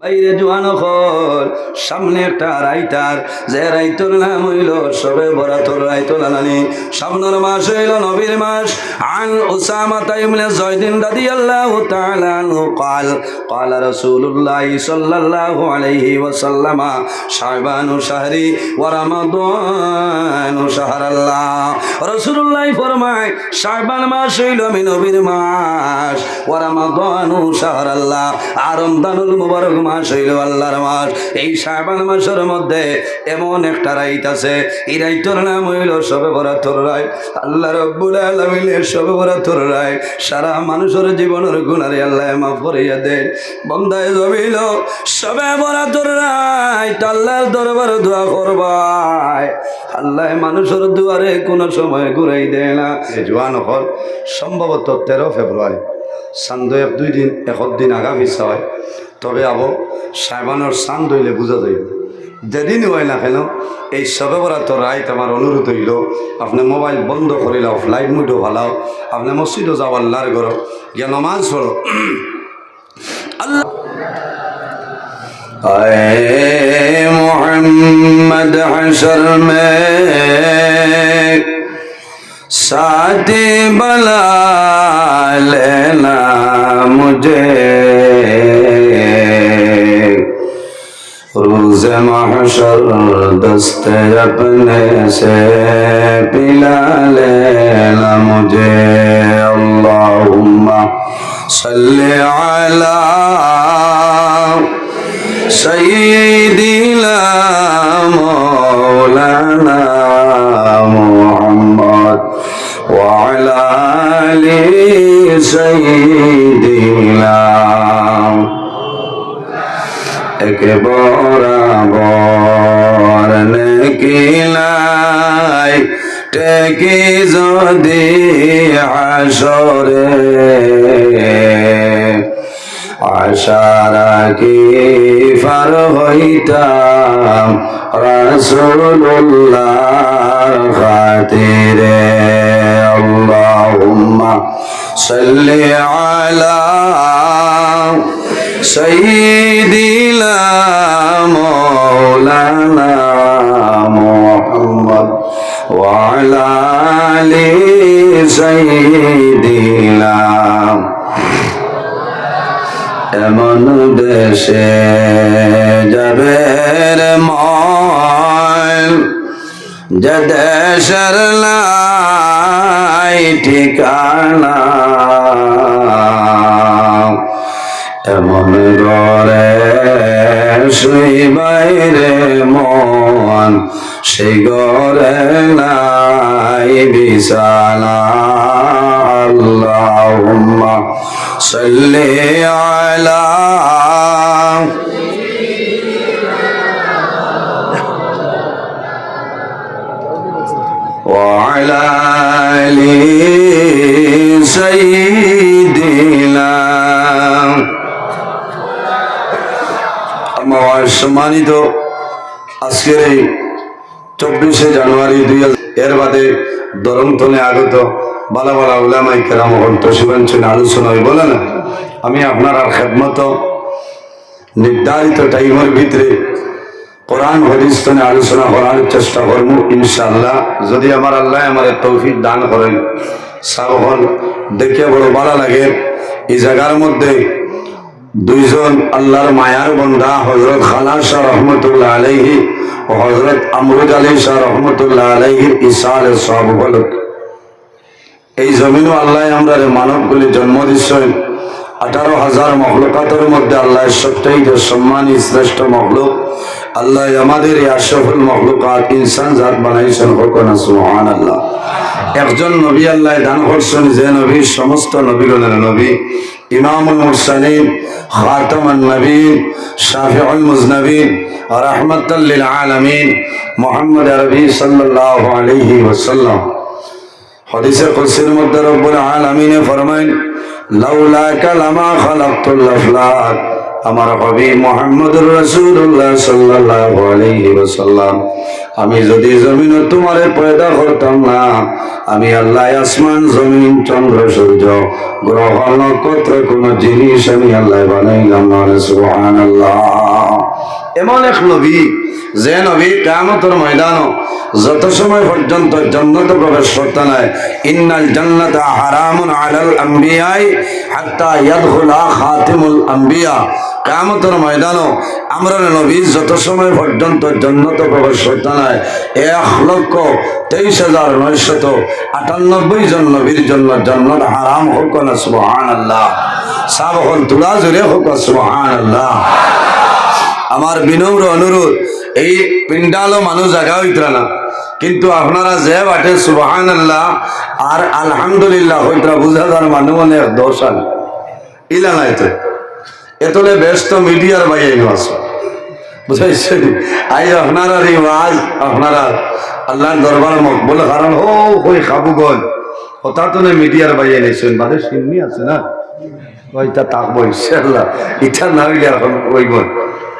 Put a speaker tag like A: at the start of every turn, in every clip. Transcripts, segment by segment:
A: বাইরে জোয়ান হল সামনে একটা রাইতার যে রাইতর নাম হইল সবে বরাতর রাইতর আলানি সামনের মাস হইল নবীর মাস আন উসামা ইবনে যায়দিন রাদিয়াল্লাহু তাআলা আনহু قال قال رسول الله صلى الله عليه وسلم شعبان شهري ورمضان شهر الله রাসূলুল্লাহ ফরমায় শাবান মাস হইল আমি নবীর মাস ورمضان شهر الله আর রমজানুল মুবারক মাস হইল আল্লাহর মাস। এই শাবান মাসের মধ্যে এমন একটা রাত আছে, এই রাতের নাম হইল শবে বরাতর রাত। আল্লাহ রাব্বুল আলামিনের শবে বরাতর রাত সারা মানুষের জীবনের গুনাহ আল্লাহ মাফ করিয়া দেন। বান্দায়ে জমিল শবে বরাতর রাত আল্লাহর দরবারে দোয়া করবাই, আল্লাহ মানুষের দুয়ারে কোনো সময় ঘুরাই দেয় না। জোয়ান হল সম্ভবত 13 ফেব্রুয়ারি চান্দ এক দিন আগা পিছা হয়, তবে আবো শাবানের চান্দ হইলে বোঝা যাইব। যেদিন হয় না কেন এই শবে বরাতর রাত আমার অনুরোধ হইল আপনি মোবাইল বন্ধ করিলাও, ফ্লাইট মুডও ভালাও, আপনি মসজিদও যাও, আল্লাহর ঘর গিয়া নমাজ পড়ো। আল্লাহ মোহাম্মদ হাশর মে साथी बला लेना मुझे, रोज़ महशर दस्ते अपने से पिला लेना मुझे। अल्लाहुम्मा सल्ली अला सय्यिदिना मौलाना मुहम्मद وعلى آل سيدنا এক বরাবর নেকিলাই টেকি যদি হাসরে আশা রাখি ফার হইতাম রাসূলুল্লাহর খাতিরে। আল্লাহুম্মা সাল্লি আলা সাইয়্যিদিনা মাওলানা মুহাম্মদ ওয়া আলা আলি সাইয়্যিদিনা। এমন দেশে যাবে রে মন যে দেশের নাই ঠিকানা, এমন ঘরে শুইবাই রে মন সেই ঘরে নাই বিছানা। আল্লাহুম্মা সাল্লি আলা وعلى آل سيدنا। আমার সম্মানিত আজকের এই 24শে জানুয়ারি 2000 এর বাদে দরমতলে আগত বালা বালা উলামায়ে কেরাম তশরিফ আলোচনা হইব না। আমি আপনার আর খেদমত নির্ধারিত টাইমের ভিতরে কোরআন হাদিস নিয়ে আলোচনা করার চেষ্টা করব ইনশাআল্লাহ, যদি আমার আল্লাহ আমার তৌফিক দান করেন। সাবহন দেখে বড় ভালো লাগে এই জায়গার মধ্যে দুইজন আল্লাহর মায়ার বান্দা হযরত খালা শাহ রহমাতুল্লাহ আলাইহি ও হযরত আমরুদ আলী শাহ রহমাতুল্লাহ আলাইহির ইসালে সব বলক এই জমিনও আল্লাহ আমরা মানবগুলি জন্ম দিচ্ছেন। 18,000 মখলুকাতের মধ্যে আল্লাহ সবচেয়ে সম্মানী শ্রেষ্ঠ মখলুক আল্লাহ আমাদের এই আশরাফুল মখলুকাত ইনসান জাত বানাইছেন। হোক না সুবহানাল্লাহ। একজন নবী আল্লাহ দান করছেন যে নবী সমস্ত নবীগণের নবী, ইমামুল মুরসালিন, খাতামুন নবীন, শাফিউল মুজনবিন, রাহমাতাল লিল আলামিন মুহাম্মদ আরবি সাল্লাল্লাহু আলাইহি ওয়াসাল্লাম। হাদিসে কুদসির মধ্যে রব্বুল আলামিন ফরমায়েন লাউলা কালামা খালাকতুল আফলাক আমার হাবিব মুহাম্মদুর রাসূলুল্লাহ সাল্লাল্লাহু আলাইহি ওয়াসাল্লাম, আমি যদি জমিনে তোমারে পয়দা করতাম না, আমি আল্লাহ আসমান জমিন চন্দ্র সূর্য গ্রহ নক্ষত্র কোন জিনিস আমি আল্লাহ বানাইলাম না। সুবহানাল্লাহ। এমন এক নবী, যে নবী কিয়ামতের ময়দানও যত সময় পর্যন্ত জান্নাতে প্রবেশ করতে নাই, ইন্নাল জান্নাতা হারামুন আলাল আম্বিয়াই হাত্তা ইয়াদখুলা খাতিমুল আম্বিয়া। কিয়ামতের ময়দানও আমরা নবী যত সময় পর্যন্ত জান্নাতে প্রবেশ করতে নাই, 1,23,998 জন নবীর জন্য জান্নাত হারাম হোক না। সুবহানাল্লাহ। সব হল তুলা জুড়ে হোক। সুবহানাল্লাহ। আমার বিনম্র অনুরোধ, এই পিন্ডালও মানুষ জায়গা হইতরা না, কিন্তু আপনারা যে বাটে সুবহানাল্লাহ আর আলহামদুলিল্লাহ হইতরা বুঝা যার মানুষ অনেক দোষ আন ইলা নাই তো এতলে ব্যস্ত মিডিয়ার বাইরে আছে, বুঝাইছেন? আই আপনারা রিওয়াজ আপনারা আল্লাহর দরবার মকবুল, কারণ ওই খাবুগঞ্জ হঠাৎ মিডিয়ার বাইরে নিয়েছেন, বাদে সিমনি আছে না, ওইটা থাকবো ইনশাআল্লাহ। ইচ্ছা না হইলে এখন ওই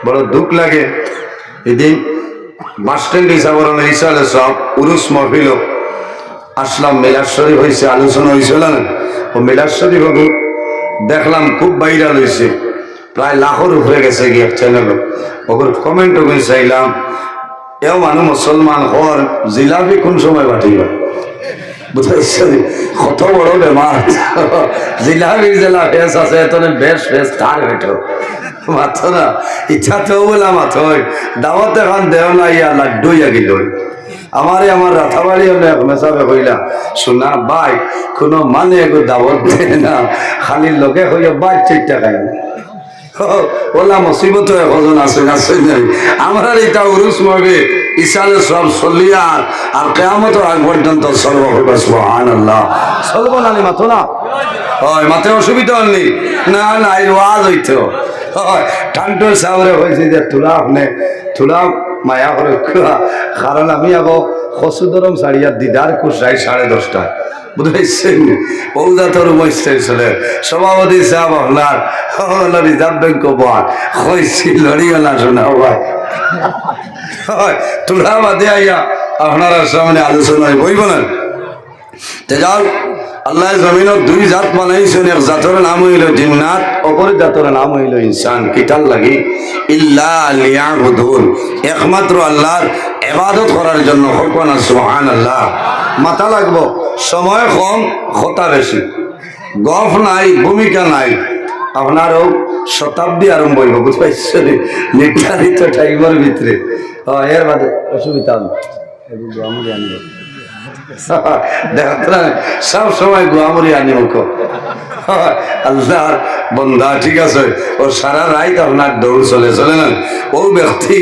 A: বড় দুঃখ লাগে। এদিন বাস স্ট্যান্ড হিসাবে ইসালে সব উরুস মহফিল আসলাম, মিলাদ শরীফ হয়েছে, আলোচনা হয়েছিল না, ও মিলাদ শরীফ হবো দেখলাম খুব ভাইরাল হয়েছে, প্রায় লাখের উপরে গেছে গিয়ে চ্যানেল। ওগুলো কমেন্ট ওগুলো চাইলাম, এও মানুষ মুসলমান হওয়ার জিলাপি কোন সময় বাটিল, বুঝাইছে? কত বড় বেমার জিলাপির জেলা ফেস আছে, এত বেশ ফেস তার বেটো মাথ না, ইচ্ছা তো বলে মাথ দাওয়াত এখন দেও না, ইয়া লাড্ডু ইয়া গিল আমারে আমার রাথাবাড়ি হলে মেসাবে হইলা শোনা ভাই, কোনো মানে এগো দাওয়াত দেয় না, খালি লোকে হইয়া বাই ঠিক টাকায় ওলা মুসিবত এখন আছে আমরা এটা উরুস মবে ইসালে সব চলিয়ার আর কিয়ামত আগ পর্যন্ত চলব। সুবহানাল্লাহ। চলব না মাথো না হয়, মাথে অসুবিধা হয়নি না, না এই ওয়াজ হইতো হয় টান্টো সাবরে হয়েছে যে তুলা আপনি তুলা মায়া করে, কারণ আমি আগে খসুদরম সারিয়া দিদার কুসাই 10:30 বুঝাইছেন? বৌদাতর মস্তের ছেলে সভাপতি সাহেব আপনার রিজার্ভ ব্যাংক বাদ হয়েছি লড়িও না শোনা ভাই, তুলা বাদে আইয়া আপনারা সামনে আলোচনায় বই বলেন। যাও আল্লাহ জমিনের দুই জাত বানাইছেন, এক জাতের নাম হইল জিন্নাত, অপর জাতের নাম হইল ইনসান। কিটার লাগি? ইল্লা লিয়াবুদুন, একমাত্র আল্লাহর ইবাদত করার জন্য। হোক না সুবহানাল্লাহ। মাথা লাগবো, সময় কম কথা বেশি, গফ নাই ভূমিকা নাই, আপনারও শতাব্দী আরম্ভ হইব, বুঝতে পারছেন? নির্ধারিত টাইমের ভিতরে এর বাদে অসুবিধা সব সময় গুয়ামরি আনি মুখ আল্লাহর বন্ধা, ঠিক আছে? ও সারা রাত আপনার দৌড় চলে না। ও ব্যক্তি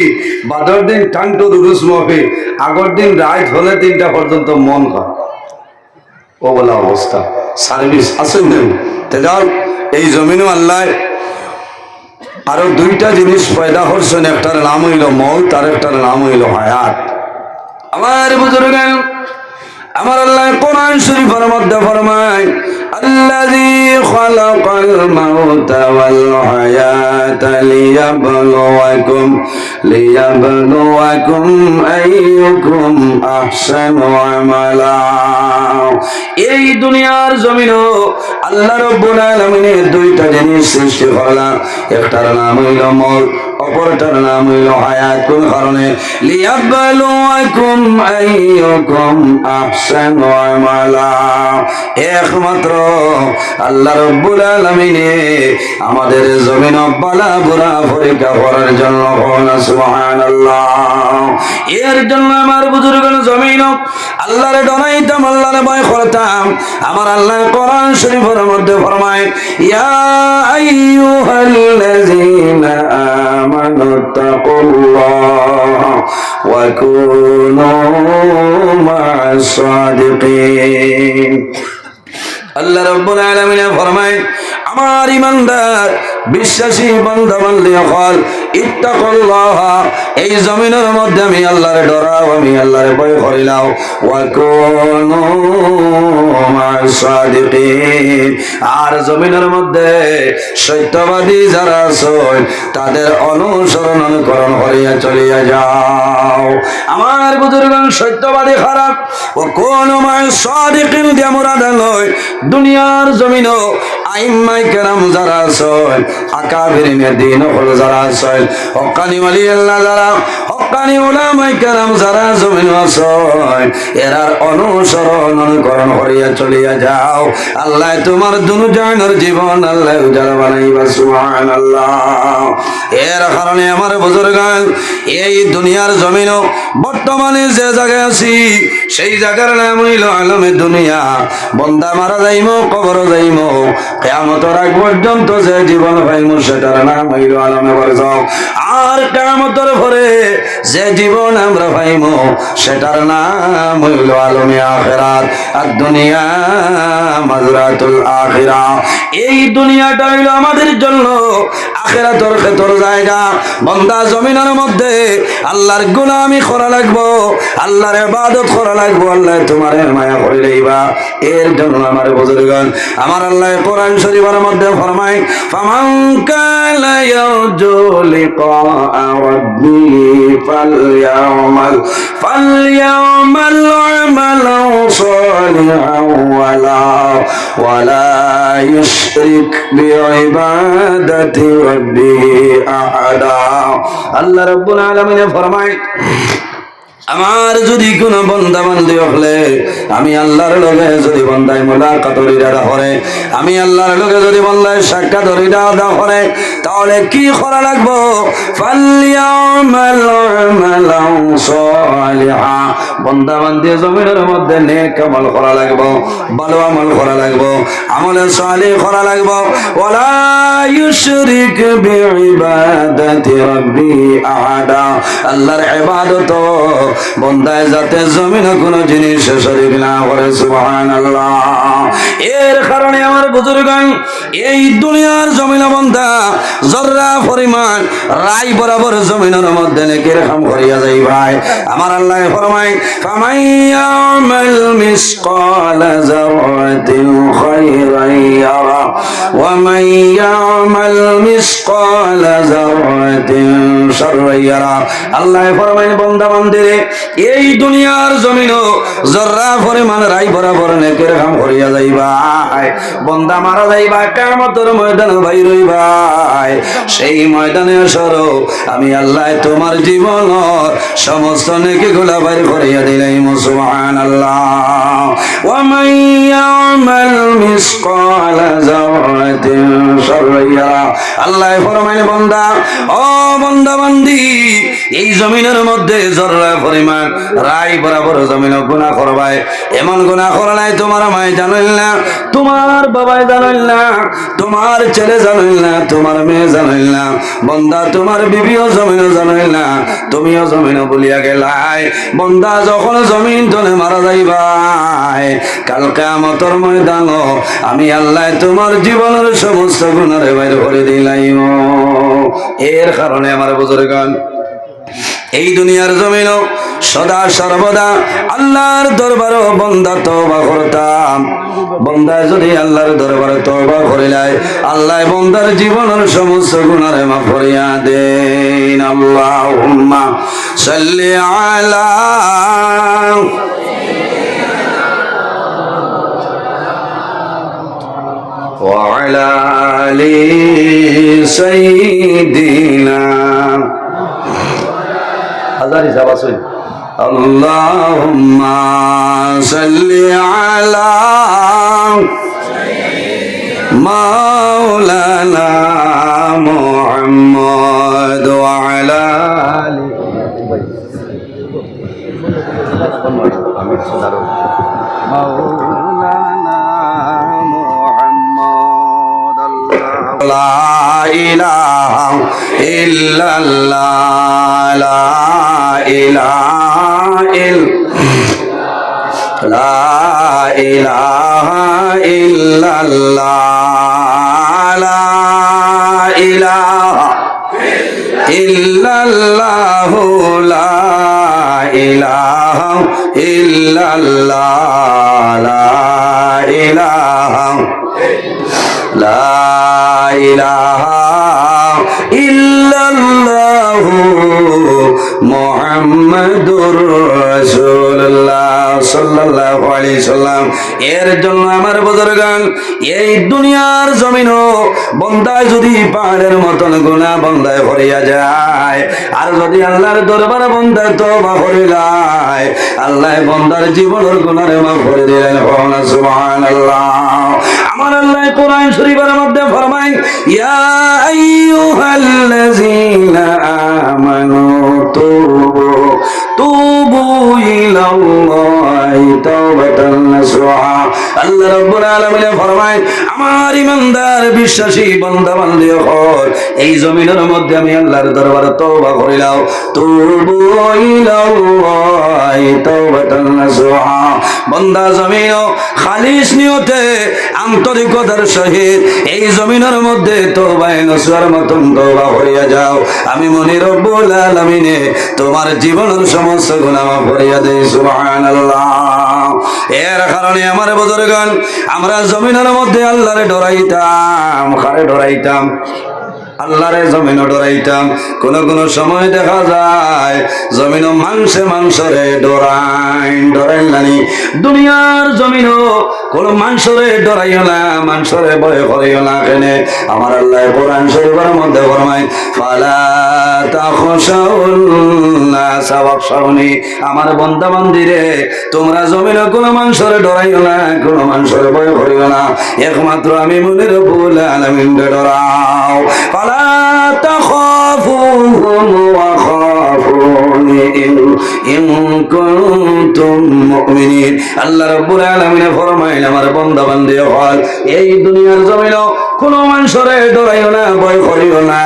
A: বাদর দিন টানটো দুরুস মফি, আগর দিন রাত হলে 3টা পর্যন্ত মন হয়, ও বলা অবস্থা সার্ভিস আসেন নেই। যাও এই জমিনও আল্লাহ আরো 2টা জিনিস পয়দা করছেন, একটার নাম হইল মৌত আর একটার নাম হইল হায়াত। আমার বুজুর্গ আমার আল্লাহ কোরআন শরীফের মধ্যে ফরমায়, আল্লাযী খালাকাল মাউতা ওয়াল হায়াতা লিয়াবলুয়াকুম আইয়ুকুম আহসানু আমালা। এই দুনিয়ার জমিনও আল্লাহ রাব্বুল আলামিনের 2টা জিনিস সৃষ্টি করলেন, একটার নাম হইল মৌত, অপরটার নাম হইল হায়াত। কোন কারণে? লিয়াবলুয়াকুম আইয়ুকুম আহসানু আমালা। একমাত্র আল্লাহ রাব্বুল আলামিনে আমাদের জমিন বালা বুরা পরীক্ষা করার জন্য। সুবহানাল্লাহ। এর জন্য আমার বুজুর্গ জমিন আল্লাহরে ডরাইতাম, আল্লাহরে ভয় করতাম। আমার আল্লাহ কোরআন শরীফের মধ্যে ফরমায়, ইয়া আইয়ুহাল্লাযীনা আমানু তাকুল্লাহ ওয়া কুনু মা'আস সাদিকিন। আল্লাহ রাব্বুল আলামিন ফরমায়, আমার ইমানদার বিশ্বাসী বান্দা বান্দি হল ইত্তাকুল্লাহ, এই জমিনের মধ্যে আমি আল্লাহরে ডরাও, আমি আল্লাহরে ভয় করিলাও। ওয়া কুনু মা'আস সাদিকিন, আর জমিনের মধ্যে সত্যবাদী যারা আছে তাদের অনুসরণ অনুকরণ করিয়া চলিয়া যাও। আমার বুজুর্গগণ, সত্যবাদী খারাপ। ও কোন মা'আস সাদিকিন দিয়া মুরাদ নয় দুনিয়ার জমিনও আইম্মায়ে কেরাম যারা আছেন, আকাবিরিনে দ্বীন হল যারা আছেন, হক্কানি ওয়ালি আল্লাহ যারা, হক্কানি উলামায়ে কেরাম যারা জমিন আছেন, এরার অনুসরণ অনুকরণ করিয়া চলিয়া যাও। আল্লাহ তোমার দুনিয়ার জীবন আল্লাহ উজাড় বানাইবা। সুবহানাল্লাহ। এর কারণে আমার বুজুর্গগণ, এই দুনিয়ার জমিনও বর্তমানে যে জায়গায় আছি সেই জায়গার নাম হইল আলমে দুনিয়া। বন্দা মারা যাইমো, কবর যাইমো, কিয়ামতের আগ পর্যন্ত যে জীবন পাইমো সেটার নাম হইল আলমে বারজাখ। আর কিয়ামতের পরে যে জীবন আমরা পাইমো সেটার নাম হইল আলমে আখিরাত। আর দুনিয়া মাজরাতুল আখিরা, এই দুনিয়াটা হইল আমাদের জন্য আখিরাতের ক্ষেত্র জায়গা। বন্দা জমিনের মধ্যে আল্লাহর গোলামি করা লাগবো, আল্লাহর ইবাদত করা লাগবো, আল্লাহ তোমার মায়া করে লইবা। এর জন্য আমার বুজুর্গগণ, আমার আল্লাহ কোরআন শরীফের মধ্যে ফরমায়, ফামান কানা ইয়ারজু লিকা রাব্বিহি ফালইয়ামাল আমালান সালিহান ওয়ালা ইউশরিক বিইবাদাতি রাব্বিহি আহাদা। আল্লাহ রাব্বুল আলামিন ফরমায়, আমার যদি কোন বন্দা বান্দি হলে, আমি আল্লাহর লগে যদি বন্দায় মুলাকাত ইরাদা করে, আমি আল্লাহর লগে যদি বন্দায় সাক্ষাৎ ইরাদা করে, তাহলে কি করা লাগবো? ফালইয়ামাল আমালান সালিহা, বন্দা বান্দি জমিনের মধ্যে নেক আমল করা লাগবো, ভালো আমল করা লাগবো, আমলে সালিহ করা লাগবো। ওয়ালা ইউশরিক বিইবাদাতি রাব্বিহি আহাদা, আল্লাহর ইবাদত বন্দায় যাতে জমিনে কোনো জিনিস শরীক না করে। সুবহানাল্লাহ। এর কারণে আমার বুজুর্গগণ, এই দুনিয়ার জমিনে বন্দা জররা পরিমাণ রাই বরাবর জমিনের মধ্যে নেকের কাম করিয়া যাই ভাই। আমার আল্লাহ ফরমায়, ফামান ইয়ামাল মিসকালা যাররাতিন খায়রান ইয়ারা ওয়া মান ইয়ামাল মিসকালা যাররাতিন শাররান ইয়ারা। আল্লাহ ফরমায়, বন্দা বান্দিরে এই দুনিয়ার জমিনও জররা পরিমাণ রাই বরাবর নেকের কাম করিয়া যাইবা। বন্দা মারা যাইবা, কিয়ামতের ময়দানে বাইর হইবা। সেই ময়দানে সরো, আমি আল্লাহ তোমার জীবনের সমস্ত নেকিগুলা বাইর করিয়া দিলাম। সুবহানাল্লাহ। ওয়া মান ইয়ামাল মিসকালা যাররাতিন শাররান ইয়ারা। আল্লাহ ফরমায়, বন্দা, ও বন্দা বান্দি, এই জমিনের মধ্যে জররা পরিমাণ রাই বরাবর জমিন গুনাহ করবাই। এমন গুনাহ করলাই তোমার মায় জানিল না, তোমার বাবাই জানিল না, তোমার ছেলে জানিল না, তোমার মেয়ে জানিল না, বন্দা তোমার বিবিও জমিনও জানিল না, তুমিও জমিনও বলিয়া গেলাই। বন্দা যখন জমিন তলে মারা যাইবাই, কাল কিয়ামতের ময়দানও আমি আল্লাহ তোমার জীবনের সমস্ত গুনাহ বাইর করে দিলাম। এর কারণে আমার বুজুর্গগণ, এই দুনিয়ার জমিনও সদা সর্বদা আল্লাহর দরবারও বন্দা তওবা করতাম। বন্দা যদি আল্লাহর দরবারে তওবা করিলাই, আল্লাহ বন্দার জীবনের সমস্ত গুনাহ মাফ করিয়া দেন। আল্লাহুম্মা সাল্লি আলা ওয়া আলা আলি সাইয়্যিদিনা হাজার হিসাব আছে। আল্লাহুম্মা সাল্লি আলা মাওলানা মুহাম্মদ ওয়া আলা আলি মাওলানা মুহাম্মদ। লা ইলাহা ইল্লাল্লাহ, লা ইলাহা ইল্লাল্লাহ, লা ইলাহা ইল্লাল্লাহ, ইলাহা ইল্লাল্লাহু লা ইলাহা ইল্লাল্লাহ লা ইলাহা লা ইলাহা ইল্লাল্লাহু মুহাম্মাদুর রাসূলুল্লাহ সাল্লাল্লাহু আলাইহি সাল্লাম। এর জন্য আমার বুজুর্গান, এই দুনিয়ার জমিনও বন্দায় যদি পাহাড়ের মতন গুনাহ বন্দায় ভরিয়া যায়, আর যদি আল্লাহর দরবারে বন্দায় তওবা করিলায়, আল্লাহ বন্দার জীবনের গুনাহ মাফ করে দিলেন। সুবহানাল্লাহ। আমার আল্লাহ কোরআন শরীফের মধ্যে ফরমায়, ইয়া আইয়ুহাল্লাযীনা আমানু তুবু ইলাল্লাহি তাওবাতান নাসুহা। আল্লাহ রাব্বুল আলামিন ফরমায়, আমার ইমানদার বিশ্বাসী বান্দা বান্দী হল, এই জমিনের মধ্যে আমি আল্লাহর দরবারে তওবা করিলাম। তুবু ইলাল্লাহি তাওবাতান নাসুহা। বান্দা জমিনও খালিস নিয়তে আন্তরিকতার সহিত এই জমিনের মধ্যে তওবায়ে নসুহার মতন তওবা করিয়া যাও, আমি মনি রব্বুল আলামিনে তোমার জীবনের সমস্ত গুনাহ মাফ করিয়া দেই। সুবহানাল্লাহ। এর কারণে আমার বুজুর্গান, আমরা জমিনের মধ্যে আল্লাহরে ডরাইতাম। কারে ডরাইতাম? আল্লাহরে জমিনও ডরাইতাম। কোন কোন সময় দেখা যায় জমিনও মানুষরে ডরাইন নানি। দুনিয়ার জমিনও কোন মানুষরে ডরাইও না, মানুষরে ভয় করিও না। কেনে আমার আল্লাহ কোরআন শরীফের মধ্যে ফরমায়, ফালা তাখশাউন নাসা ওয়াখশাউনি। আমার বান্দা বান্দীরে, তোমরা জমিনে কোন মানুষরে ডরাইও না, কোন মানুষরে ভয় করিও না, একমাত্র আমি মনি রব্বুল আলামিনকে ডরাও। ফালা তাখাফুহুম ওয়া খাফুনি ইন কুনতুম মুমিনিন। আল্লাহ রাব্বুল আলামিন ফরমাইলেন, আমার বান্দা বান্দী হল, এই দুনিয়ার জমিনে কোন মানুষরে ডরাইও না, ভয় করিও না,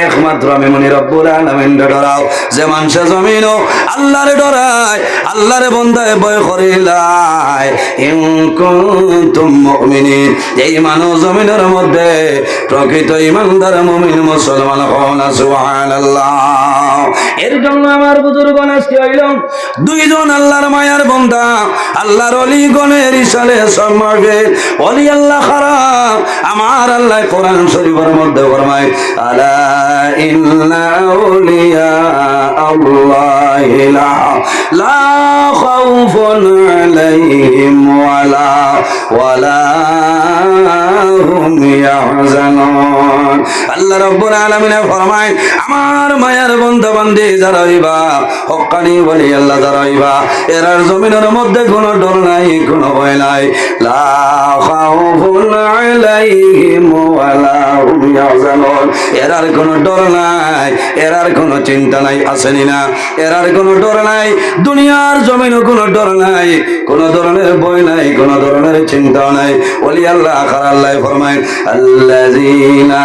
A: একমাত্র আমি মনি রব্বুল আলামিনকে ডরাও। যে মানুষে জমিনও আল্লাহরে ডরায়, আল্লাহরে বান্দায় ভয় করিলায়, ইন কুনতুম মুমিনিন, এই মানুষ জমিনের মধ্যে প্রকৃত ঈমানদার মুমিন মুসলমান হন। সুবহানাল্লাহ। এর জন্য আমার বুজুর্গণ আজকে হইল দুইজন আল্লাহর মায়ার বান্দা, আল্লাহর ওলি গণের ইসালে সম্মানে ওলি আল্লাহ খারাপ। আমার আল্লাহ কোরআন শরীফের মধ্যে ফরমায়, আলা ইন্না আউলিয়া আল্লাহি লা খাউফুন আলাইহিম ওয়ালা হুম ইয়াহজানুন। আল্লাহ রাব্বুল আলামিন ফরমায়, আমার মায়ার বান্দা বান্দী যারা হইবা, হক্কানি ওলি আল্লাহ যারা হইবা, এরার জমিনের মধ্যে কোনো ডর নাই, কোনো ভয় নাই। লা খাউফুন আলাইহিম ওয়ালা হুম ইয়াহজানুন। এরার কোনো ডর নাই, এরার কোনো চিন্তা নাই, আসেনি না? এরার কোনো ডর নাই, দুনিয়ার জমিনে কোনো ডর নাই, কোনো ধরনের ভয় নাই, কোনো ধরনের চিন্তা নাই। ওলি আল্লাহ খার আল্লাহ ফরমায়, আল্লাযীনা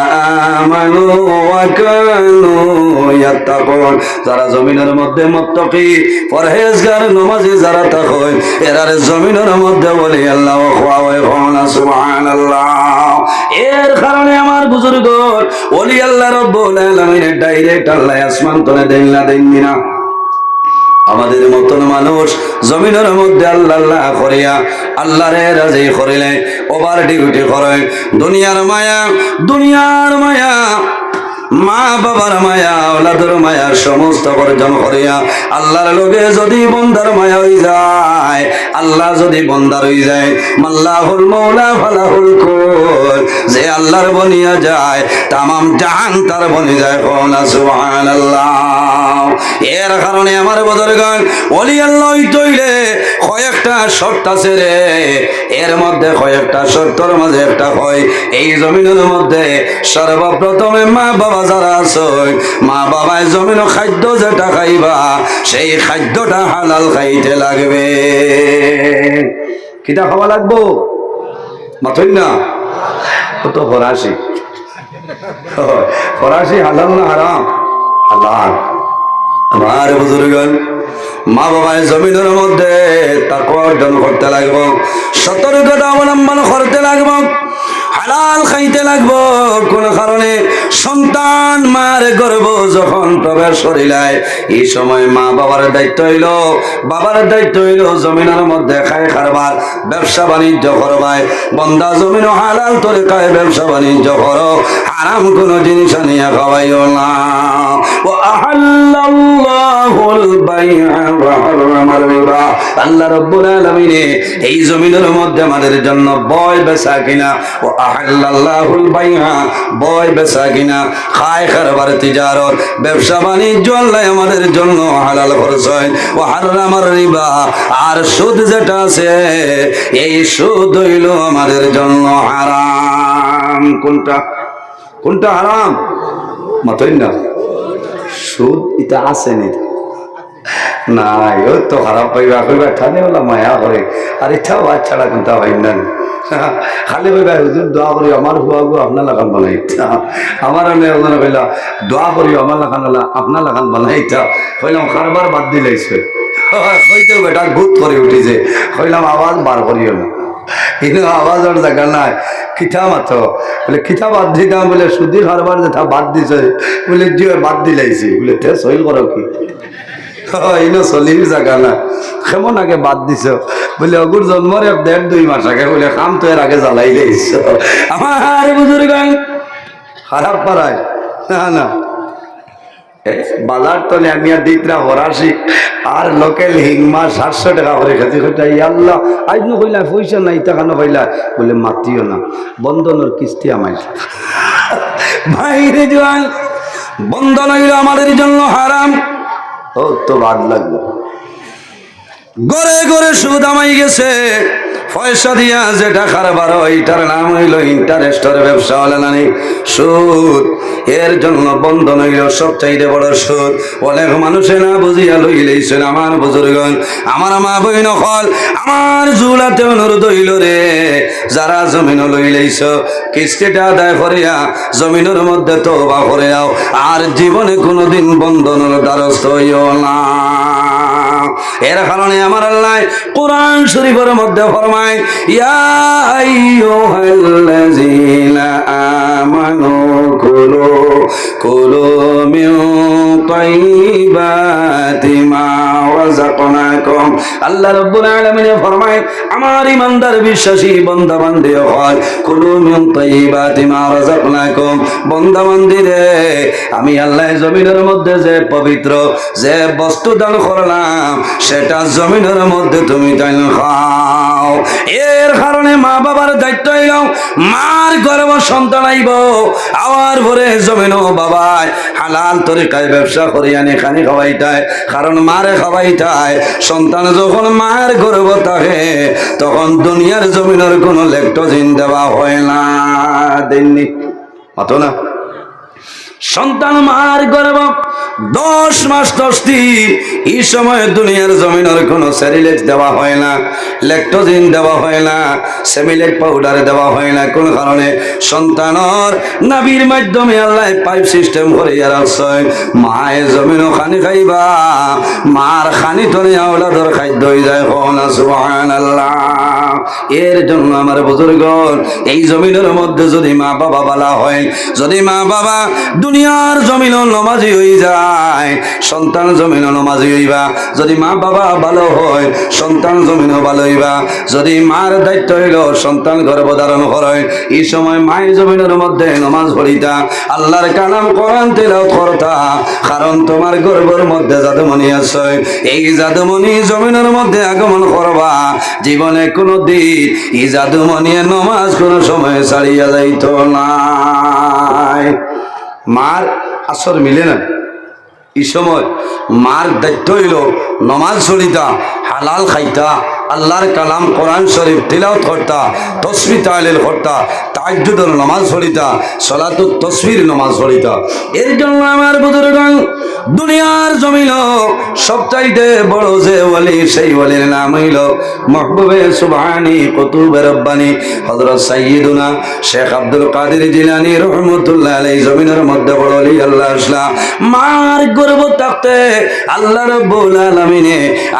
A: আমানু ওয়া কানু ইয়াত্তাকুন। যারা জমিনের মধ্যে মুত্তাকি পরহেজগার নামাজি যারা থাকে, এরার জমিনের মধ্যে ওলি আল্লাহ খাওয়ায় হন। সুবহানাল্লাহ। এর কারণে আমার বুজুর্গ ওলি আল্লাহ রব্বুল আলামিনের ডাইরেক্ট আল্লাহ আসমান তলে দেন না। আমাদের মতন মানুষ জমিনের মধ্যে আল্লাহ আল্লাহ করিয়া আল্লাহরে রাজি করিলে ওভার ডিউটি করে। দুনিয়ার মায়া মা বাবার মায়া, ওলাদের মায়া সমস্ত বর্জন করিয়া আল্লাহর লগে যদি বন্দার মায়া হয়ে যায়, আল্লাহ যদি বন্দার হয়ে যায়, মাল্লাহুল মৌলা ফালাহুল কুল। যে আল্লাহর বনিয়া যায়, তামাম জাহান তার বনি যায়। সুবহানাল্লাহ। এর কারণে আমার বুজুর্গণ, ওলি আল্লাহ তৈলে কয়েকটা শর্ত আছে রে। এর মধ্যে কয়েকটা শর্তর মাঝে একটা হয়, এই জমিনের মধ্যে সর্বপ্রথমে মা বাবা যারা আছে, মা বাবায় জমিন খাদ্য যেটা খাইবা, সেই খাদ্যটা হালাল খাইতে লাগবে। কিটা খাওয়া লাগবো? মাথই না কত ফরাসি হালাল না হারাম? হালাল। আমার বুজুর্গণ, মা বাবায় জমিনের মধ্যে তাকওয়া অর্জন করতে লাগবো, সতর্কতা অবলম্বন করতে লাগবো। হালাল খাইতে লাগবো। কোন কারণে সন্তান মার গর্ভ যখন প্রবেশ করিলায় এই সময় মা বাবার দায়িত্ব হইল, বাবার দায়িত্ব হইল জমিনের মধ্যে খায় খারবার, ব্যবসা বাণিজ্য করবায়। বন্দা জমিন হালাল তরিকায় ব্যবসা বাণিজ্য করো, হারাম কোন জিনিস নিয়ে খাওয়াইও না। আল্লাহ রাব্বুল আলামিন এই জমিনের মধ্যে আমাদের জন্য বয় বেচা কিনা, ও আহাল্লাল্লাহুল বাইআ, বয় বেচা কিনা, খায় খারবার, তিজারত, ব্যবসা বাণিজ্য আল্লাহ আমাদের জন্য হালাল করেছেন। ও হারামার রিবা, আর সুদ যেটা আছে এই সুদ হইল আমাদের জন্য হারাম। কোনটা কোনটা হারাম? মাতই না সুদ এটা আছে নি নাই, ও তো খারাপ পাইবা কইবা ঠানে বলা মায়া করে, আর ইচ্ছা বাদ ছাড়া কোনটা হয় না। খালি কইবা হুজুর দোয়া করি আমার হুয়া গো আপনার লাগান বানাইতা, আমার ওখানে কইলা দোয়া করি আমার লাগান আপনার লাগান বানাইতা। কইলাম কারবার বাদ দিলাইছে, হয়তো বেটা ভূত করে উঠিছে। কইলাম আওয়াজ বার করিও না, কিন্তু আওয়াজের জায়গা নাই। কিতা মাত্র বলে কিতা বাদ দিতাম, বলে সুদি কারবার যেটা বাদ দিছে, বলে জিও বাদ দিলাইছি। বলে তে সহিল করো কি ইনো চলির জায়গা না, কেমন আগে বাদ দিছ? বলে অগুর জন্মর 1.5-2 মাস আগে, বলে কাম তো এর আগে জ্বালাই দিয়েছ। আমার বুজুর্গ খারাপ পারায় না না বাজার তলে আমি আর দিতরা হরাসি আর লোকেল হিংমা 700 টাকা করে খেতে খেতে আল্লাহ আজ নো কইলা পয়সা নাই টাকানো কইলা, বলে মাতিও না, বন্ধনের কিস্তি আমায়। ভাইরে জোয়ান, বন্ধন হইল আমাদের জন্য হারাম। ও তো বাদ লাগবে, গড়ে গড়ে সুদ আমাই গেছে, পয়সা দিয়া যেটা কারবার ওইটার নাম হইল ইন্টারেস্টের ব্যবসা, হলে না সুদ। এর জন্য বন্ধন হইল সবচাইতে বড় সুদ। অনেক মানুষে না বুঝিয়া লইলেইছেন। আমার বুজুর্গণ, আমার মা বই নকল, আমার জুলাতে অনুরোধ হইল রে, যারা জমিন লইলেইছ কিস্তিটা আদায় করিয়া জমিনের মধ্যে তওবা করে যাও, আর জীবনে কোনোদিন বন্ধনের দ্বারস্থ হইও না। এর কারণে আমার আল্লাহ কোরআন শরীফের মধ্যে ফরমায়, ইয়া আইয়ুহাল্লাযীনা আমানু কুলু মিন তাইয়্যিবাতি মা রাযাকনাকুম। আল্লাহ রাব্বুল আলামিন ফরমায়, আমার ইমানদার বিশ্বাসী বান্দা বান্দি হয়, কুলু মিন তাইয়্যিবাতি মা রাযাকনাকুম, বান্দা বান্দিরে আমি আল্লাহ জমিনের মধ্যে যে পবিত্র যে বস্তু দান করলাম সেটা জমিনের মধ্যে তুমি তাই খাও। এর কারণে মা বাবার দায়িত্ব হইল, মার গর্ভ সন্তান আইব আওয়ার ভরে জমিন বাবাই হালাল তরিকায় ব্যবসা করিয়া খানি খাওয়াইতায়। কারণ মারে খাওয়াইতায়, সন্তান যখন মায়ের গর্ভ থাকে তখন দুনিয়ার জমিনের কোনো ল্যাকটোজেন দেওয়া হয় না। দেননি অত না, সন্তান মার গর্ভ 10 মাস 10 দিন, এই সময় দুনিয়ার জমিনের কোনো সেরিলেক্স দেওয়া হয় না, ল্যাকটোজেন দেওয়া হয় না, সেমিলেক পাউডার দেওয়া হয় না। কোন কারণে? সন্তানর নাভির মাধ্যমে আল্লাহ পাইপ সিস্টেম করে রাখছে। মায়ের জমিনও খানি খাইবা, মার খানি তনে আওলাদর খাদ্য হয়ে যায়। সুবহানাল্লাহ। এর জন্য আমার বুজুর্গ, এই জমিনের মধ্যে যদি মা বাবা বলা হয়, যদি মা বাবা দুনিয়ার জমিন নমাজি হয়ে যায়, সন্তান জমিন নমাজি হইবা। যদি মা বাবা ভালো হয়, সন্তান জমিনও ভালো হইবা। যদি মার দায়িত্ব হইল সন্তান গর্ভধারণ করে, এই সময় মায়ের জমিনের মধ্যে নমাজ পড়িতা, আল্লাহর কালাম কোরআন তেলাওয়াত করতা। কারণ তোমার গর্ভের মধ্যে জাদুমণি আছে, এই জাদুমণি জমিনের মধ্যে আগমন করবা। জীবনে কোনো দিন এই জাদুমণি নমাজ কোনো সময় ছাড়িয়া যাইত না। মার আসর মিলে না, এই সময় মার দায়িত্ব হইল নমাজ পড়িতা, হালাল খাইতা, আল্লাহর কালাম কোরআন শরীফ তিলাওয়াত করতা, তাসবিহ তাহলিল করতা, তাহাজ্জুদের নামাজ পড়িতা, সালাতুত তাসবির নামাজ পড়িতা। এর জন্য আমার বুজুর্গগণ, দুনিয়ার জমিন সবচাইতে বড় যে ওলি, সেই ওলির নাম হইল মাহবুবে সুবহানী কুতুবে রব্বানী হযরত সাইয়্যিদুনা শেখ আব্দুল কাদের জিলানী রাহমাতুল্লাহ আলাইহি। জমিনের মধ্যে বড় ওলি আল্লাহ আসলা। মার গর্ভ থাকতে আল্লাহ রাব্বুল আলামিন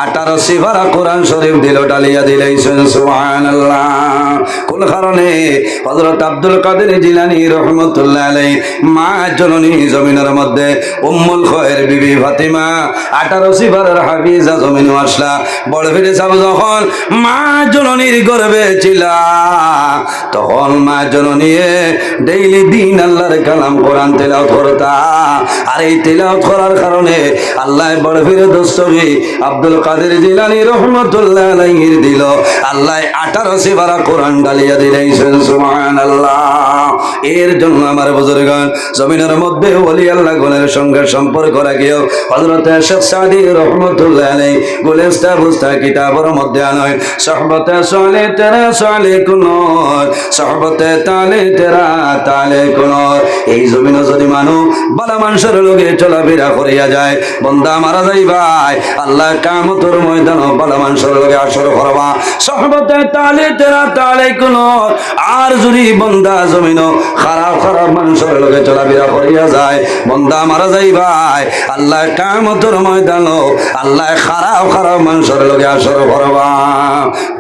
A: 18 সিফারা কোরআন শরীফ দিল, ডালিয়া দিলেন। সুবহানাল্লাহ। কোন কারণে? হযরত হযরত আব্দুল কাদের জিলানী রাহমাতুল্লাহ আলাইহি মা জননী জমিনের মধ্যে উম্মুল খয়ের বিবি ফাতিমা 18 সিফারের হাফিজা জমিনে আসলা বড় ফিরে যাব যখন মা জননীর গর্ভে ছিল তখন মা জননী ডেইলি দিন আল্লাহর কালাম কোরআন তেলাওয়াত করতা আর এই তেলাওয়াত করার কারণে আল্লাহ বড় ফিরে দস্তগি আব্দুল কাদের জিলানী রাহমাতুল্লাহ আলাইহির দিল আল্লাহ 18 সিফারা কোরআন ডালিয়া দিলেন সুবহানাল্লাহ। এর জন্য আমার বুজুর্গগণ জমিনের মধ্যে ওলি আল্লাহ গুণের সঙ্গে সম্পর্ক রাখিও হযরত শেখ সাদি রাহমাতুল্লাহ আলাইহি গুলিস্তা বুস্তা কিতাবের মধ্যে আনয় সোহবতে সালে তেরা সালে কুনর সোহবতে তালে তেরা তালে কুনর। এই জমিনে যদি মানুষ বালা মানুষের লগে চলাফেরা করিয়া যায় বন্দা মারা যাই ভাই আল্লাহ কিয়ামতের ময়দানে বালা মানুষের লগে আসর করবা সোহবতে তালে তেরা তালে কুনর। আর যদি বন্দা জমিনে খারাপ খারাপ মানুষের লগে চলাফেরা করিয়া যায় বন্দা মারা যাই ভাই আল্লাহ কিয়ামতের ময়দানে আল্লাহ খারাপ খারাপ মানুষের লগে আসর করবা।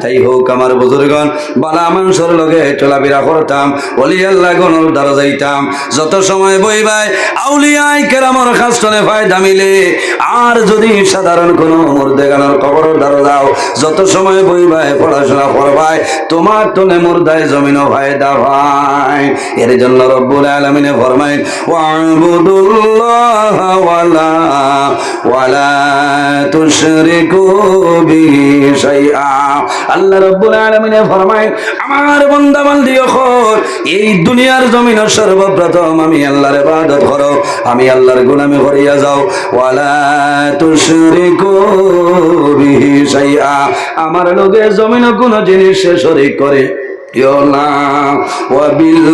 A: তাই হোক আমার বুজুর্গগণ বালা মানুষের লগে চলাফেরা করতাম ওলি আল্লাহ গুণের দ্বারা যাইতাম যত সময় বইবাই আউলিয়ায়ে কেরামের খাস্তনে ফায়দা মিলে। আর যদি সাধারণ কোনো মুর্দেগানের কবরের দ্বারা যাও যত সময় বইবাই পড়াশোনা করবাই তোমার তনে মুর্দায় জমিনও ফায়দা ভাই। এর জন্য রব্বুল আলামিনে ফরমায় ওয়া'বুদুল্লাহ ওয়ালা তুশরিকু বিহি শাইআ। আল্লাহ রব্বুল আলামিনে ফরমায় আমার বান্দা বান্দিয়খন এই দুনিয়ার জমিনে সর্বপ্রথম আমি আল্লাহর ইবাদত করো আমি আল্লাহর গোলামি করিয়া যাও ওয়ালা তুশরিকু বিহি শাইআ। আমার লগে জমিনে কোন জিনিস শরীক করে না ওয়াবিল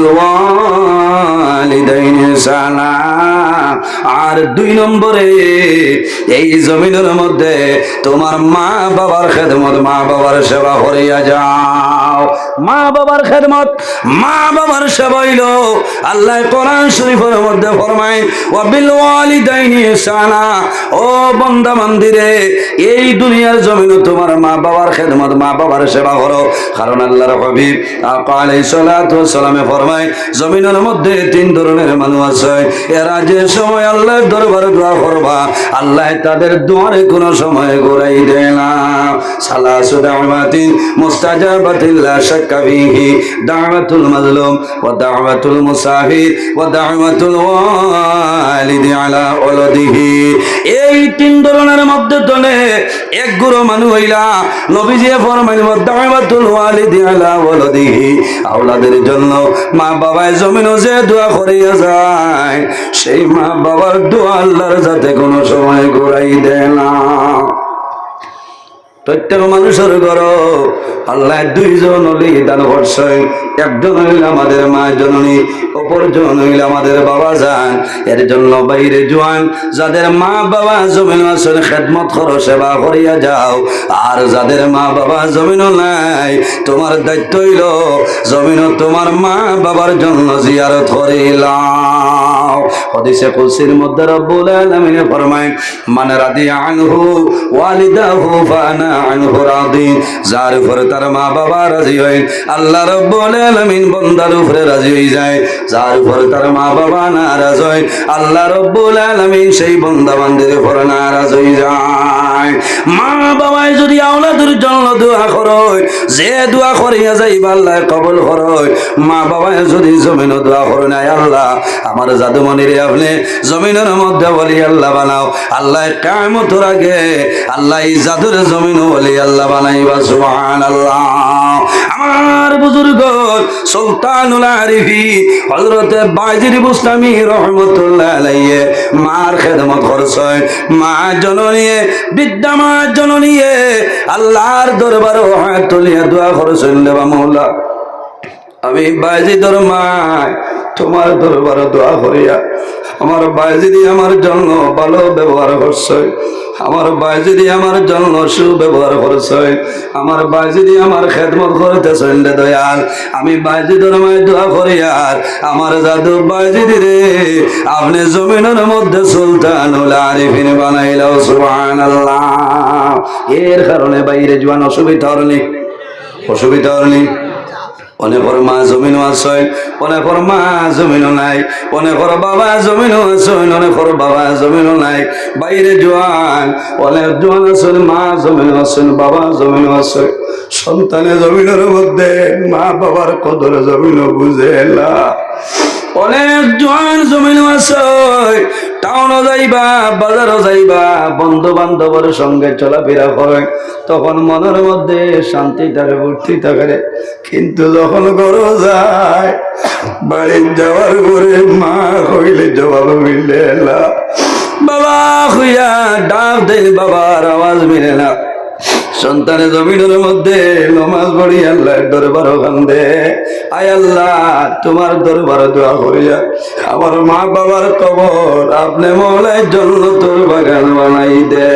A: ওয়ালিদাইনি সালাম। আর 2 নম্বরে এই জমিনের মধ্যে তোমার মা বাবার খেদমত মা বাবার সেবা করিয়া যাও। মা বাবার খেদমত মা বাবার সেবা হইল আল্লাহ কোরআন শরীফের মধ্যে ফরমায় ওয়াবিল ওয়ালিদাইনি সালাম। ও বান্দা বান্দিরে এই দুনিয়ার জমিনে তোমার মা বাবার খেদমত মা বাবার সেবা করো কারণ আল্লাহর হাবিব আকা আলাইহিস সালাতু ওয়াস সালামে ফরমায় জমিনের মধ্যে 3 ধরনের মানুষ আছে এরা যে সময় আল্লাহর দরবারে দোয়া করবা আল্লাহ তাদের দোয়ারে কোনো সময় ঘুরাই দেয় না। সালাসু দাওয়াতিন মুস্তাজাবাতিন লা শাক্কা ফিহি দাওয়াতুল মাজলুম ওয়া দাওয়াতুল মুসাফির ওয়া দাওয়াতুল ওয়ালিদি আলা ওয়ালাদিহি। এই 3 ধরনের মধ্যে তলে এক গুরু মানুষ হইলা নবীজি ফরমাইল ওয়া দাওয়াতুল ওয়ালিদি আলা ওয়ালাদিহি। আওলাদের জন্য মা বাবায় জমিনে যে দোয়া করিয়া যায় সেই মা বাবার দোয়া আল্লাহর যাতে কোনো সময় ঘুরাই দেয় না। প্রত্যেক মানুষের ঘর আল্লাহ 2 জন ওলি দান করছে একজন হইল আমাদের মা জননী অপরজন হইল আমাদের বাবা জান। এর জন্য বাইরে জোয়ান যাদের মা বাবা জমিন আছে খেদমত করো সেবা করিয়া যাও আর যাদের মা বাবা জমিন নাই তোমার দায়িত্ব হইল জমিন তোমার মা বাবার জন্য জিয়ারত করিলাও। হাদিসে কুদসির মধ্যে রব্বুল আলামিন ফরমায় মান রাদিয়া আনহু ওয়ালিদাহু ফানা আনহু রাদি। যার উপরে তার মা বাবা রাজি হয় আল্লাহ রব্বুল আলামিন বান্দার উপরে রাজি হয়ে যায়। যার উপরে তার মা বাবা নারাজ হয় আল্লাহ রব্বুল আলামিন সেই বান্দা বান্দির উপরে নারাজ হয়ে যায়। মা বাবাই যদি আওলাদের জন্য দোয়া করো যে দোয়া করিয়া যাইবা আল্লাহ কবুল করো। মা বাবাই যদি জমিনে দোয়া করে না আল্লাহ আমার জাদুমণিরে আপনি জমিনের মধ্যে বলি আল্লাহ বানাও আল্লাহ কিয়ামতের আগে আল্লাহ এই জাদুর জমিন বলি আল্লাহ বানাইবা সুবহানাল্লাহ। আমার বুজুর্গ সুলতানুল আরিফিন হযরত বাজির বুস্তামি রাহমাতুল্লাহ আলাইহি মার খেদমত করছে মা জননী বিদ্যা মা জননী আল্লাহর দরবারে হাত তুলিয়া দোয়া করছেন দেবা মাওলা আমি বাজিদর মা তোমার দরবারে দোয়া করিয়া আমার বাজিদি আমার জন্য ভালো ব্যবহার করছে আমার বাজিদি আমার জন্য সুব্যবহার করছে আমার বাজিদি আমার খেদমত করতেছেন রে দয়াল আমি বাজিদর মায় দোয়া করিয়া আমার জাদু বাজিদি রে আপনি জমিনের মধ্যে সুলতানুল আরিফিন বানাইলাও সুবহানাল্লাহ। এর কারণে বাইরে জোয়ান অসুবিধা হরনি অনেকর মা জমিনও আছে, অনেকর মা জমিনও নাই, অনেকর বাবা জমিনও আছে, অনেকর বাবা জমিনও নাই। বাইরে জোয়ান, অনেক জোয়ান আছেন, মা জমিনও আছেন, বাবা জমিনও আছে। সন্তানের জমিনের মধ্যে মা বাবার কদর জমিনও বুঝে না। অনেক জোয়ান জমিনও আছে, টাউনও যাইবা, বাজারও যাইবা, বন্ধু বান্ধবের সঙ্গে চলাফেরা করে, তখন মনের মধ্যে শান্তি থাকে, ভর্তি থাকে। কিন্তু যখন ঘরও যায়, বাড়ির যাওয়ার পরে মা হইলে জবাব মিলে না, বাবা হইয়া ডাক দেন, বাবার আওয়াজ মিলে না। সন্তানের জমিনের মধ্যে নমাজ পড়ি আল্লাহর দরবার কান্দে, আয় আল্লাহ তোমার দরবার দোয়া করিয়া আমার মা বাবার কবর আপনি মওলার জন্য তোর বাগান বানাই দে।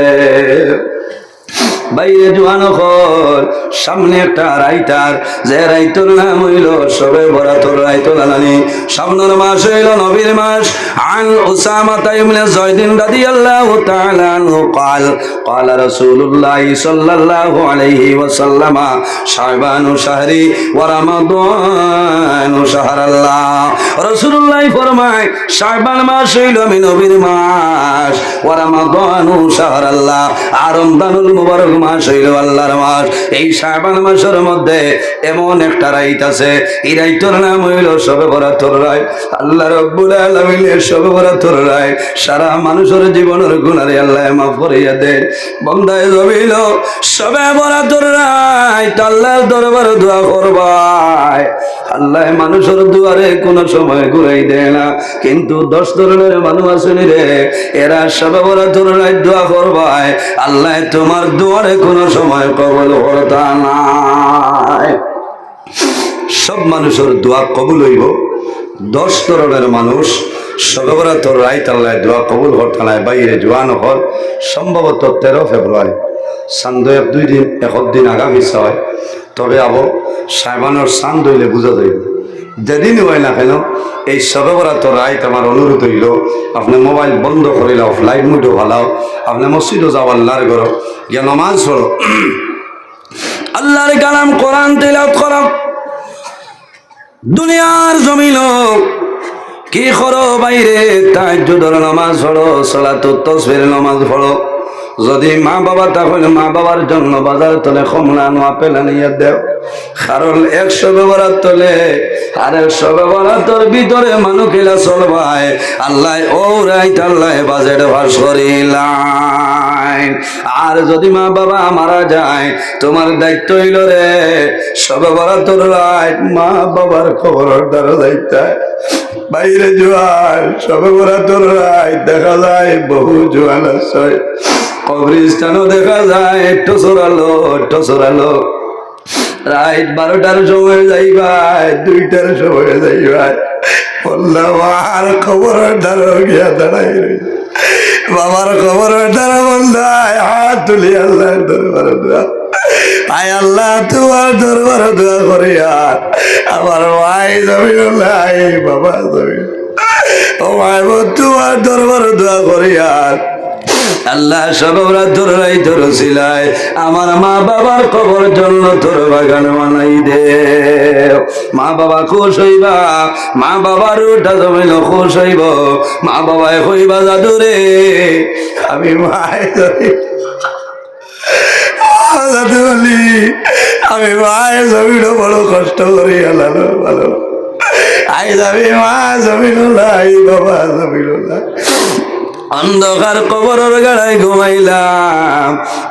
A: বাইরে জোয়ানো ঘর, সামনে একটা রাইতার, যে রাইতর নাম হইল সবে বরাতর রাইতল আলানি। সামনের মাস হইল নবীর মাস। আন উসামা ইবনে যায়দিন রাদিয়াল্লাহু তাআলা আনহু قال قال رسول الله صلى الله عليه وسلم شعبان شهري ورمضان شهر الله। রাসূলুল্লাহ ফরমায় শাবান মাস হইল আমি নবীর মাস, ওয়া রমাদান শাহর আল্লাহ, আর রমজানুল মুবারক মাস হইল আল্লাহর মাস। এই শাবান মাসের মধ্যে এমন একটা রাত আছে, এই রাতের নাম হইল শবে বরাতর রাত। আল্লাহ রাব্বুল আলামিনের শবে বরাতর রাত সারা মানুষের জীবনের গুনাহ আল্লাহ মাফ করিয়া দেন। বান্দায়ে জমিল শবে বরাতর রাত আল্লাহর দরবারে দোয়া করবাই, আল্লাহ মানুষের দুয়ারে কোন সময় ঘুরাই দেয় না। কিন্তু 10 ধরনের মানুষ আছেন রে, এরা শবে বরাতর রাত দোয়া করবাই, আল্লাহ তোমার দুয়ারে কোন সময় কবুল করতা নাই। সব মানুষের দোয়া কবুল হইব, 10 ধরনের মানুষ শবে বরাতর রাত আল্লাহ দোয়া কবুল করতা নাই। বাইরে জোয়ান হল সম্ভবত 13 ফেব্রুয়ারি, সান্দ 2 দিন 1 দিন আগামী হয়। তবে আবো সাইবানোর চাঁদ হইলে বোঝা যাইব, যেদিন হয় না কেন এই শবে বরাতর রাত আমার অনুরোধ হইল আপনি মোবাইল বন্ধ করিলাও, ফ্লাইট মুডও ভালাও, আপনি মসজিদও যাও, আল্লাহর ঘর গিয়া নমাজ পড়ো, আল্লাহর কালাম কোরআন তিলাওয়াত করো। দুনিয়ার জমিন কি করো বাইরে তাহাজ্জুদের নামাজ পড়ো, সালাতুত তাসবিহের নামাজ পড়ো। যদি মা বাবা তাহলে মা বাবার জন্য বাজার তলে কমলা নোয়া পেলা নিয়ে দেও, কারণ 100 ব্যবহার তলে আর 100 ব্যবহার ভিতরে মানুষ খেলা চলবাই আল্লাহ ও রাইত আল্লাহ বাজেট ভাস করিলাই। আর যদি মা বাবা মারা যায় তোমার দায়িত্ব হইল রে সবে বরাতর রাত মা বাবার খবর দ্বারা যাইতে। বাইরে জোয়ান সবে বরাতর রাত দেখা যায় বহু জোয়ান আছে, কবরস্থানও দেখা যায় একটু সরালো রাত 12টার সময় যাইবাই, 2টার সময় যাইবাই, বললাম আর খবরের দ্বারা গিয়া দাঁড়াই রই, বাবার খবরের দ্বারা বললাই হাত তুলি আল্লাহর দরবারে দোয়া, আয় আল্লাহ তোমার দরবারে দোয়া করি। আর আমার ভাই জমিন নাই, বাবা জমিন, ও ভাই তোমার দরবারে দোয়া করি। আর আল্লাহ শবে বরাতর রাত রসিলায় আমার মা বাবার কবর জন্য তোর বাগান বানাই দে। মা বাবা খুশ হইবা, মা বাবার ওটা জমিল খুশ হইব, মা বাবায় হইবা জাদুরে আমি মায় জাদু বলি, আমি মায়ের জমিন বড় কষ্ট করি আলালো ভালো আই যাবি মা জমিন নাই, বাবা জমিন নাই, অন্ধকার কবরের গাড়ায় ঘুমাইলাম।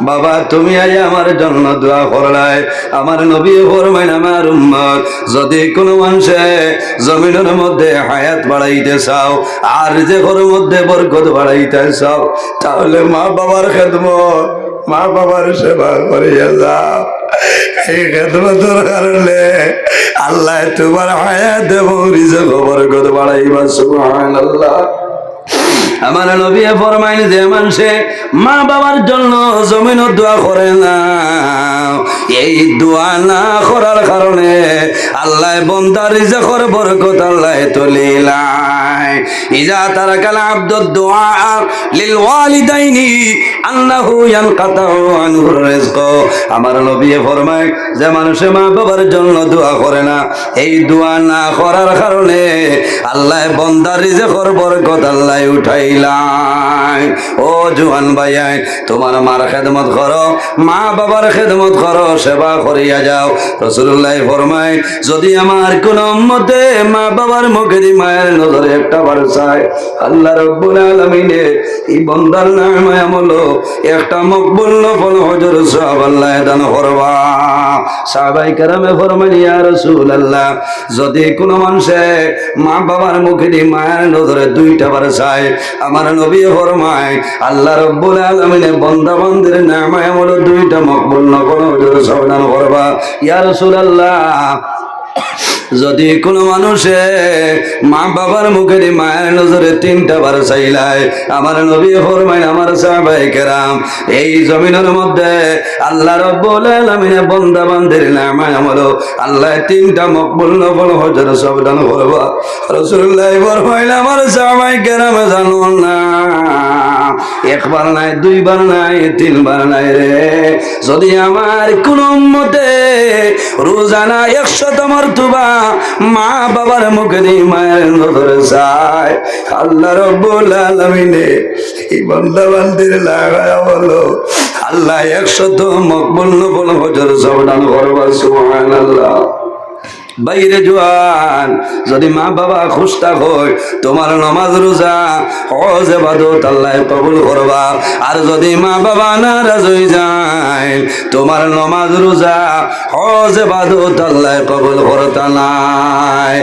A: বাবা তুমি আজ আমার জন্য দোয়া করলাই। আমার নবী ফরমাইন আমার উম্মত যদি কোনো মানুষে জমিনের মধ্যে হায়াত বাড়াইতে চাও আর রিজিকের মধ্যে বরকত বাড়াইতে চাও তাহলে মা বাবার খেদমত, মা বাবার সেবা করিয়া যাও। এই খেদমতের কারণে আল্লাহ তোমার হায়াত এবং রিজিক বরকত বাড়াইবা। সুবহানাল্লাহ। আমার নবী ফরমাইন যে মানুষে মা বাবার জন্য জমিন দোয়া করে না, এই দোয়া না করার কারণে আল্লাহ বান্দার রিজিকের বরকত আল্লাহ তুলিলাই। ইজা তারাকাল আব্দুদ দুআ লিল ওয়ালিদাইনি আন্নাহু ইয়ানকাতাউ আনহুর রিজক। আমার নবী ফরমায় যে মানুষে মা বাবার জন্য দোয়া করে না, এই দোয়া না করার কারণে আল্লাহ বান্দার রিজকের বরকত আল্লাহ উঠাইলাম। ও জওয়ান ভাইয়াই, তোমার মার খেদমত করো, মা বাবার খেদমত করো, সেবা করিয়া যাও। রাসূলুল্লাহ ফরমায় যদি আমার কোন উম্মতে মা বাবার মুখে দি মায়ের নজরে একটা বার চায়, আল্লাহ রাব্বুল আলামিনে এই বান্দার নামে আমল একটা মকবুল নফল হজর সওয়াব আল্লাহ দান করবা। সাহাবায়ে কেরামে ফরমায় ইয়া রাসূলুল্লাহ, যদি কোন মানুষে মা বাবার মুখে দি মায়ের নজরে দুইটা বার চায়, আমার নবী ফরমায় আল্লাহ রাব্বুল আলামিনে বান্দা বান্দির নামে আমল দুইটা মকবুল নফল হজর সওয়াব দান করবা। ইয়া রাসূলুল্লাহ, যদি কোন মানুষে মা বাবার মুখের মায়ের নজরে তিনটা বার চাইলায়, আমার নবী ফরমায় আমার সাহাবায়ে কেরাম এই জমিনের মধ্যে আল্লাহ রাব্বুল আলামিনে বান্দা বান্দির নামে আমল আল্লাহ তিনটা মকবুল নফল হজর সওয়াব দান করবা। রাসূলুল্লাহ ফরমাইলেন আমার সাহাবায়ে কেরাম জানো না, একবার নাই, দুইবার নাই, তিনবার নাই রে, যদি আমার কোন উম্মতে রোজানা 100 মরতবা মা বাবার মুখে দিয়ে মায়ের নজরে যায়, আল্লাহ রাব্বুল আলামিনে এই বান্দা বান্দির লাগায়া বলো আল্লাহ 100 মকবুল নফল হজর সওয়াব দান করবা। সুবহানাল্লাহ। বাইরে জোয়ান, যদি মা বাবা খুশ হয় তোমার নামাজ রোজা হজ ইবাদত আল্লাহ কবুল করবা। আর যদি মা বাবা নারাজ হয়ে যায় তোমার নামাজ রোজা হজ ইবাদত আল্লাহ কবুল করতা নাই।